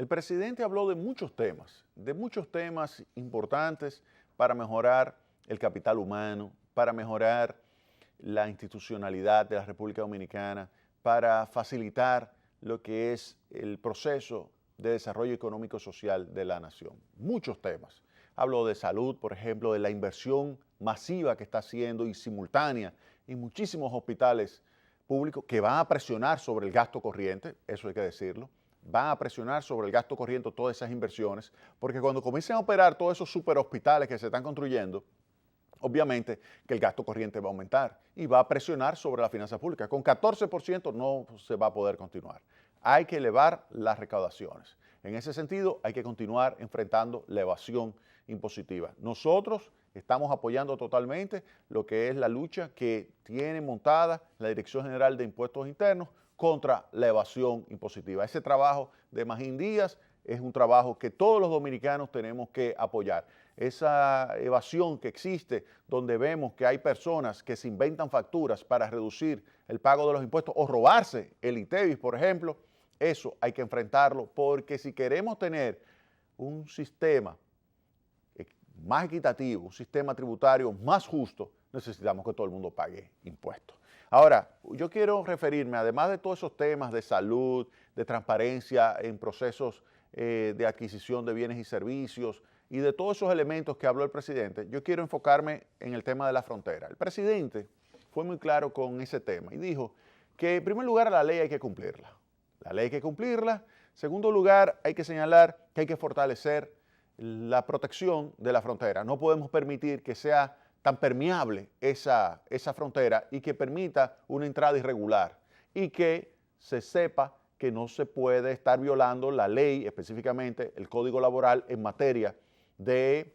El presidente habló de muchos temas importantes para mejorar el capital humano, para mejorar la institucionalidad de la República Dominicana, para facilitar lo que es el proceso de desarrollo económico y social de la nación. Muchos temas. Habló de salud, por ejemplo, de la inversión masiva que está haciendo y simultánea en muchísimos hospitales públicos que van a presionar sobre el gasto corriente, eso hay que decirlo, van a presionar sobre el gasto corriente todas esas inversiones, porque cuando comiencen a operar todos esos superhospitales que se están construyendo, obviamente que el gasto corriente va a aumentar y va a presionar sobre la finanza pública. Con 14% no se va a poder continuar. Hay que elevar las recaudaciones. En ese sentido, hay que continuar enfrentando la evasión impositiva. Nosotros estamos apoyando totalmente lo que es la lucha que tiene montada la Dirección General de Impuestos Internos contra la evasión impositiva. Ese trabajo de Magín Díaz es un trabajo que todos los dominicanos tenemos que apoyar. Esa evasión que existe, donde vemos que hay personas que se inventan facturas para reducir el pago de los impuestos o robarse el ITEVIS, por ejemplo, eso hay que enfrentarlo, porque si queremos tener un sistema más equitativo, un sistema tributario más justo, necesitamos que todo el mundo pague impuestos. Ahora, yo quiero referirme, además de todos esos temas de salud, de transparencia en procesos de adquisición de bienes y servicios y de todos esos elementos que habló el presidente, yo quiero enfocarme en el tema de la frontera. El presidente fue muy claro con ese tema y dijo que en primer lugar la ley hay que cumplirla. La ley hay que cumplirla. En segundo lugar, hay que señalar que hay que fortalecer la protección de la frontera. No podemos permitir que sea tan permeable esa frontera y que permita una entrada irregular y que se sepa que no se puede estar violando la ley, específicamente el Código Laboral en materia de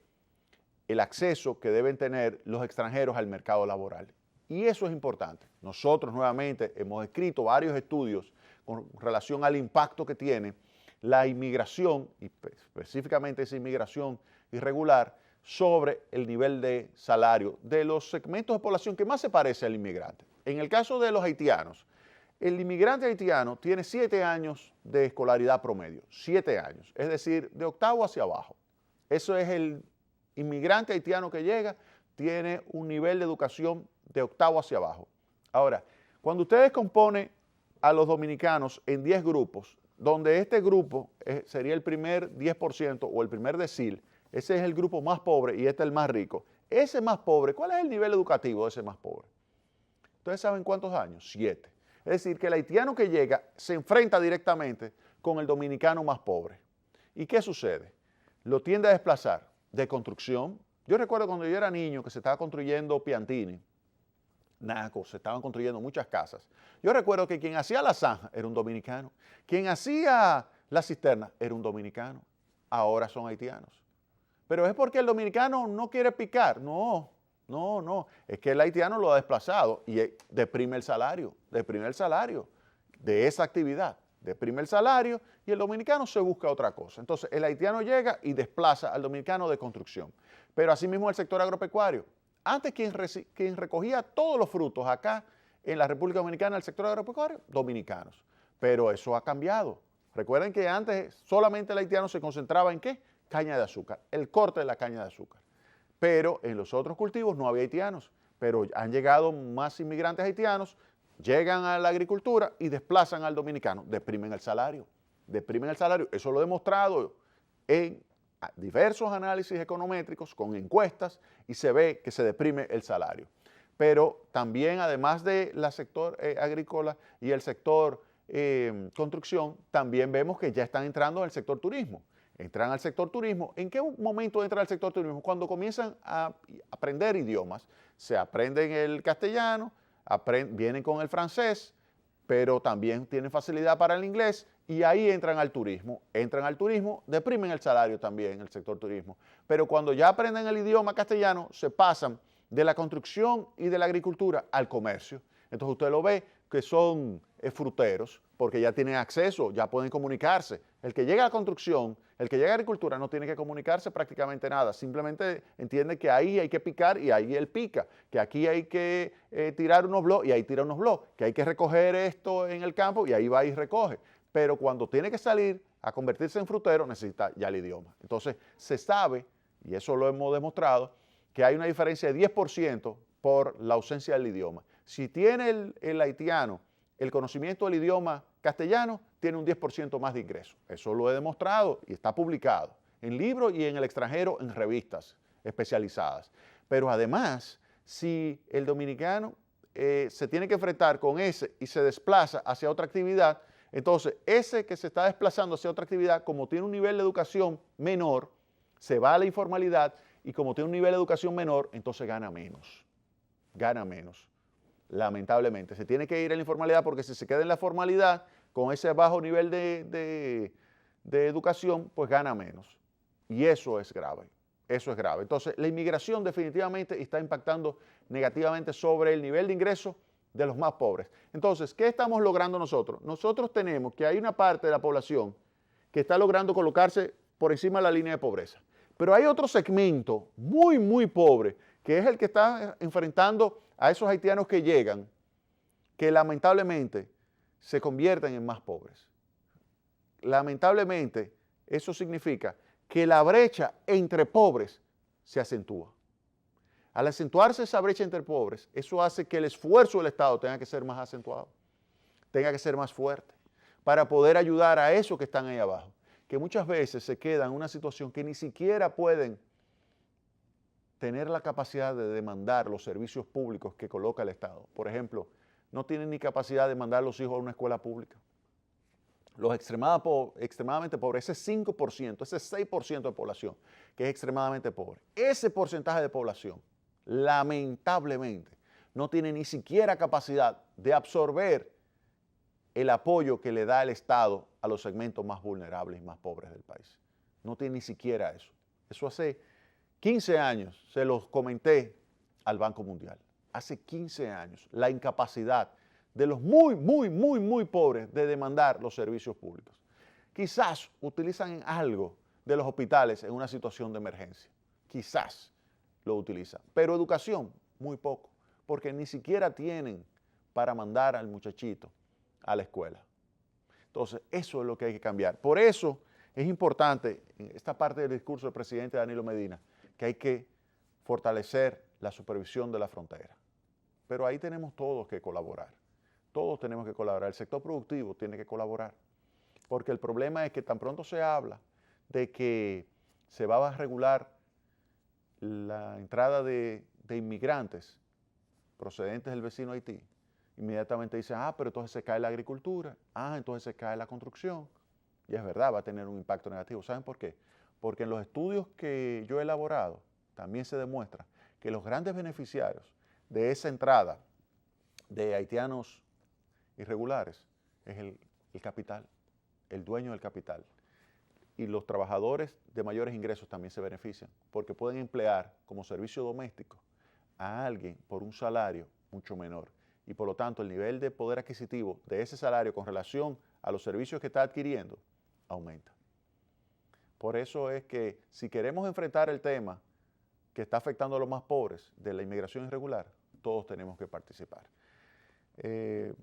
el acceso que deben tener los extranjeros al mercado laboral. Y eso es importante. Nosotros nuevamente hemos escrito varios estudios con relación al impacto que tiene la inmigración, y específicamente esa inmigración irregular, sobre el nivel de salario de los segmentos de población que más se parece al inmigrante. En el caso de los haitianos, el inmigrante haitiano tiene 7 años de escolaridad promedio, 7 años, es decir, de octavo hacia abajo. Eso es el inmigrante haitiano que llega, tiene un nivel de educación de octavo hacia abajo. Ahora, cuando ustedes componen a los dominicanos en 10 grupos, donde este grupo sería el primer 10% o el primer decil, ese es el grupo más pobre y este es el más rico. Ese más pobre, ¿cuál es el nivel educativo de ese más pobre? ¿Ustedes saben cuántos años? 7. Es decir, que el haitiano que llega se enfrenta directamente con el dominicano más pobre. ¿Y qué sucede? Lo tiende a desplazar de construcción. Yo recuerdo cuando yo era niño que se estaba construyendo Piantini, Naco, se estaban construyendo muchas casas. Yo recuerdo que quien hacía la zanja era un dominicano, quien hacía la cisterna era un dominicano, ahora son haitianos. Pero es porque el dominicano no quiere picar, no, es que el haitiano lo ha desplazado y deprime el salario de esa actividad, deprime el salario y el dominicano se busca otra cosa. Entonces el haitiano llega y desplaza al dominicano de construcción. Pero asimismo el sector agropecuario. Antes quien recogía todos los frutos acá en la República Dominicana, el sector agropecuario, dominicanos. Pero eso ha cambiado. Recuerden que antes solamente el haitiano se concentraba en ¿qué? Caña de azúcar, el corte de la caña de azúcar. Pero en los otros cultivos no había haitianos, pero han llegado más inmigrantes haitianos, llegan a la agricultura y desplazan al dominicano, deprimen el salario. Eso lo he demostrado en diversos análisis econométricos con encuestas y se ve que se deprime el salario. Pero también, además del sector agrícola y el sector construcción, también vemos que ya están entrando en el sector turismo. Entran al sector turismo. ¿En qué momento entra al sector turismo? Cuando comienzan a aprender idiomas. Se aprenden el castellano, vienen con el francés, pero también tienen facilidad para el inglés y ahí entran al turismo. Deprimen el salario también en el sector turismo. Pero cuando ya aprenden el idioma castellano, se pasan de la construcción y de la agricultura al comercio. Entonces usted lo ve que son fruteros porque ya tienen acceso, ya pueden comunicarse. El que llega a la construcción, el que llega a la agricultura no tiene que comunicarse prácticamente nada, simplemente entiende que ahí hay que picar y ahí él pica, que aquí hay que tirar unos bloques y ahí tira unos bloques, que hay que recoger esto en el campo y ahí va y recoge. Pero cuando tiene que salir a convertirse en frutero, necesita ya el idioma. Entonces, se sabe, y eso lo hemos demostrado, que hay una diferencia de 10% por la ausencia del idioma. Si tiene el haitiano el conocimiento del idioma castellano, tiene un 10% más de ingresos. Eso lo he demostrado y está publicado en libros y en el extranjero en revistas especializadas. Pero además, si el dominicano se tiene que enfrentar con ese y se desplaza hacia otra actividad, entonces ese que se está desplazando hacia otra actividad, como tiene un nivel de educación menor, se va a la informalidad y como tiene un nivel de educación menor, entonces gana menos. Gana menos, lamentablemente. Se tiene que ir a la informalidad porque si se queda en la formalidad, con ese bajo nivel de educación, pues gana menos. Y eso es grave. Eso es grave. Entonces, la inmigración definitivamente está impactando negativamente sobre el nivel de ingreso de los más pobres. Entonces, ¿qué estamos logrando nosotros? Nosotros tenemos que hay una parte de la población que está logrando colocarse por encima de la línea de pobreza. Pero hay otro segmento muy, muy pobre, que es el que está enfrentando a esos haitianos que llegan, que lamentablemente se convierten en más pobres. Lamentablemente, eso significa que la brecha entre pobres se acentúa. Al acentuarse esa brecha entre pobres, eso hace que el esfuerzo del Estado tenga que ser más acentuado, tenga que ser más fuerte, para poder ayudar a esos que están ahí abajo, que muchas veces se quedan en una situación que ni siquiera pueden tener la capacidad de demandar los servicios públicos que coloca el Estado. Por ejemplo, no tienen ni capacidad de mandar a los hijos a una escuela pública. Los extremadamente pobres, ese 5%, ese 6% de población que es extremadamente pobre, ese porcentaje de población, lamentablemente, no tiene ni siquiera capacidad de absorber el apoyo que le da el Estado a los segmentos más vulnerables y más pobres del país. No tiene ni siquiera eso. Eso hace 15 años, se los comenté al Banco Mundial. Hace 15 años, la incapacidad de los muy pobres de demandar los servicios públicos. Quizás utilizan algo de los hospitales en una situación de emergencia. Quizás lo utilizan. Pero educación, muy poco. Porque ni siquiera tienen para mandar al muchachito a la escuela. Entonces, eso es lo que hay que cambiar. Por eso es importante, en esta parte del discurso del presidente Danilo Medina, que hay que fortalecer la supervisión de la frontera. Pero ahí tenemos todos que colaborar. Todos tenemos que colaborar. El sector productivo tiene que colaborar. Porque el problema es que tan pronto se habla de que se va a regular la entrada de inmigrantes procedentes del vecino Haití, inmediatamente dicen, pero entonces se cae la agricultura, entonces se cae la construcción. Y es verdad, va a tener un impacto negativo. ¿Saben por qué? Porque en los estudios que yo he elaborado también se demuestra que los grandes beneficiarios de esa entrada de haitianos irregulares es el capital, el dueño del capital. Y los trabajadores de mayores ingresos también se benefician porque pueden emplear como servicio doméstico a alguien por un salario mucho menor. Y por lo tanto el nivel de poder adquisitivo de ese salario con relación a los servicios que está adquiriendo aumenta. Por eso es que si queremos enfrentar el tema que está afectando a los más pobres de la inmigración irregular, todos tenemos que participar. El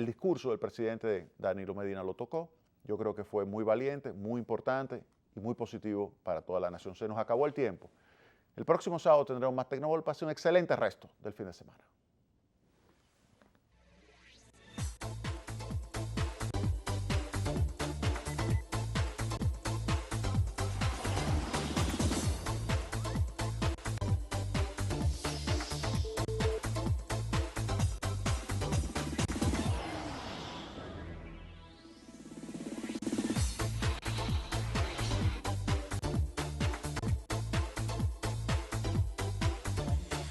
discurso del presidente Danilo Medina lo tocó. Yo creo que fue muy valiente, muy importante y muy positivo para toda la nación. Se nos acabó el tiempo. El próximo sábado tendremos más Tecnóbol. Pase un excelente resto del fin de semana.